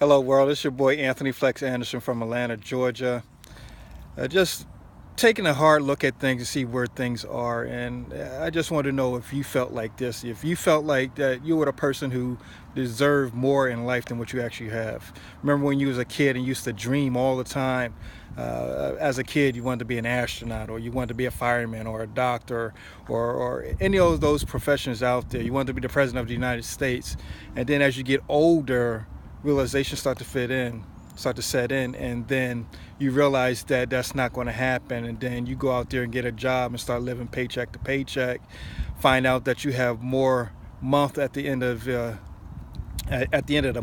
Hello, world. It's your boy Anthony Flex Anderson from Atlanta, Georgia. Just taking a hard look at things to see where things are. And I just want to know if you felt like this, if you felt like that you were the person who deserved more in life than what you actually have. Remember when you was a kid and used to dream all the time? As a kid, you wanted to be an astronaut, or you wanted to be a fireman, or a doctor, or any of those professions out there. You wanted to be the president of the United States. And then as you get older, realizations start to set in, and then you realize that that's not going to happen, and then you go out there and get a job and start living paycheck to paycheck, find out that you have more month at the end of the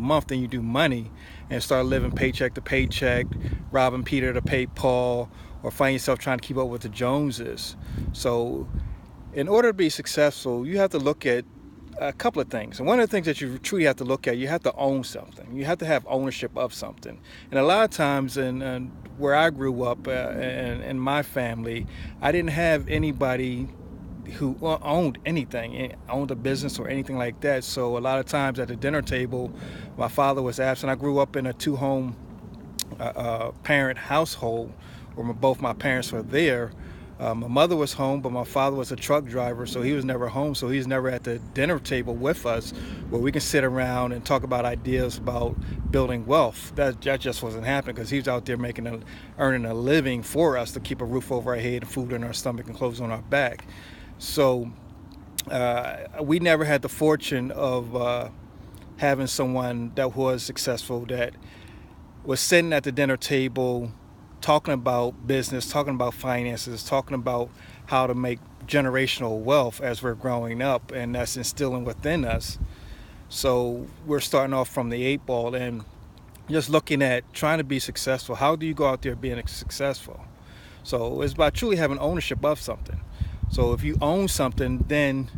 month than you do money, and start living paycheck to paycheck, robbing Peter to pay Paul, or find yourself trying to keep up with the Joneses. So in order to be successful, you have to look at a couple of things. And one of the things that you truly have to look at, you have to own something. You have to have ownership of something. And a lot of times in where I grew up, in my family, I didn't have anybody who owned anything, owned a business or anything like that. So a lot of times at the dinner table, my father was absent. I grew up in a two-home parent household where both my parents were there. My mother was home, but my father was a truck driver, so he was never home. So he's never at the dinner table with us where we can sit around and talk about ideas about building wealth. That just wasn't happening because he was out there earning a living for us to keep a roof over our head, and food in our stomach, and clothes on our back. So we never had the fortune of having someone that was successful, that was sitting at the dinner table talking about business, talking about finances, talking about how to make generational wealth as we're growing up, and that's instilling within us. So we're starting off from the 8 ball and just looking at trying to be successful. How do you go out there being successful? So it's about truly having ownership of something. So if you own something, then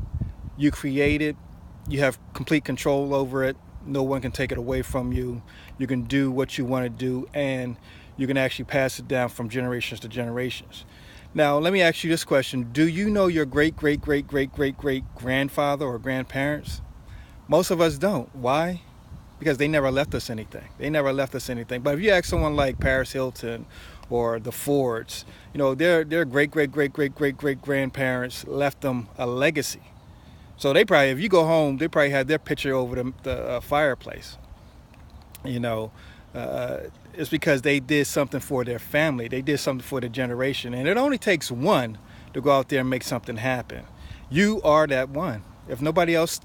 you create it, you have complete control over it, no one can take it away from you, you can do what you want to do, and you can actually pass it down from generations to generations. Now, let me ask you this question. Do you know your great-great-great-great-great-great-grandfather or grandparents? Most of us don't. Why? Because they never left us anything. But if you ask someone like Paris Hilton or the Fords, their great-great-great-great-great-great-grandparents left them a legacy. So they probably, if you go home, they probably had their picture over the fireplace. It's because they did something for their family. They did something for their generation. And it only takes one to go out there and make something happen. You are that one. If nobody else,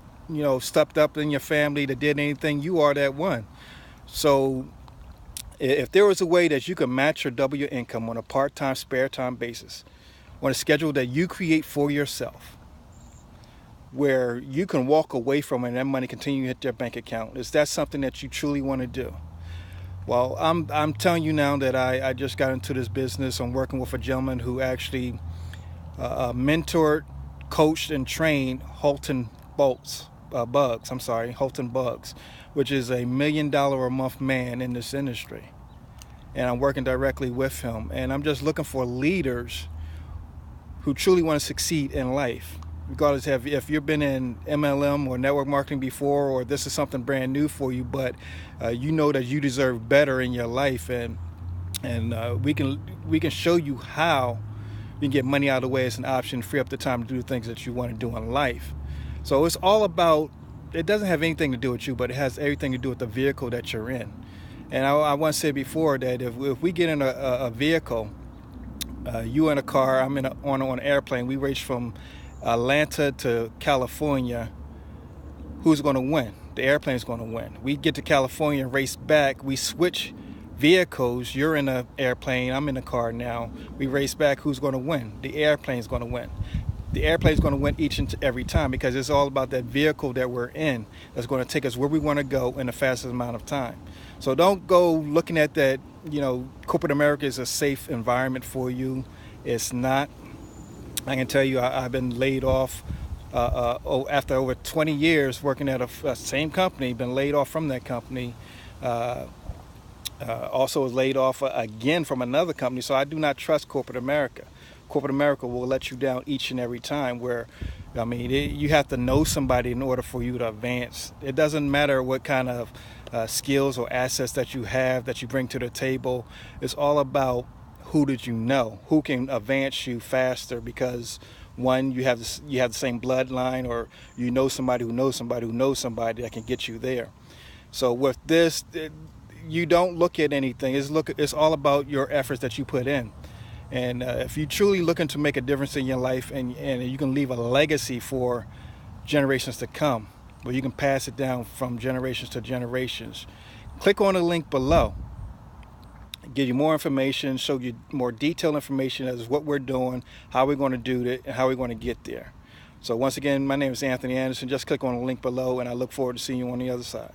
stepped up in your family that did anything, you are that one. So if there was a way that you could match or double your income on a part-time, spare time basis, on a schedule that you create for yourself, where you can walk away from it and that money continue to hit your bank account, is that something that you truly want to do? Well, I'm telling you now that I just got into this business. I'm working with a gentleman who actually mentored, coached, and trained Holton Bugs, which is $1 million a month man in this industry. And I'm working directly with him. And I'm just looking for leaders who truly want to succeed in life. Regardless if you've been in MLM or network marketing before, or this is something brand new for you, but you know that you deserve better in your life, and we can show you how you can get money out of the way as an option, free up the time to do the things that you want to do in life. So it's all about, it doesn't have anything to do with you, but it has everything to do with the vehicle that you're in. And I once said before that if we get in a vehicle, you in a car, I'm on an airplane, we race from Atlanta to California, who's going to win? The airplane's going to win. We get to California, race back, we switch vehicles. You're in an airplane, I'm in a car now. We race back, who's going to win? The airplane's going to win. The airplane's going to win each and every time, because it's all about that vehicle that we're in that's going to take us where we want to go in the fastest amount of time. So don't go looking at that, corporate America is a safe environment for you. It's not. I can tell you I've been laid off after over 20 years working at a same company, been laid off from that company. Also was laid off again from another company. So I do not trust corporate America. Corporate America will let you down each and every time, where, you have to know somebody in order for you to advance. It doesn't matter what kind of skills or assets that you have that you bring to the table. It's all about who did you know, who can advance you faster, because one, you have the same bloodline, or you know somebody who knows somebody who knows somebody that can get you there. So with this, you don't look at anything. It's all about your efforts that you put in. And if you're truly looking to make a difference in your life, and you can leave a legacy for generations to come, where you can pass it down from generations to generations, click on the link below. Give you more information, show you more detailed information as what we're doing, how we're going to do it, and how we're going to get there. So once again, my name is Anthony Anderson. Just click on the link below, and I look forward to seeing you on the other side.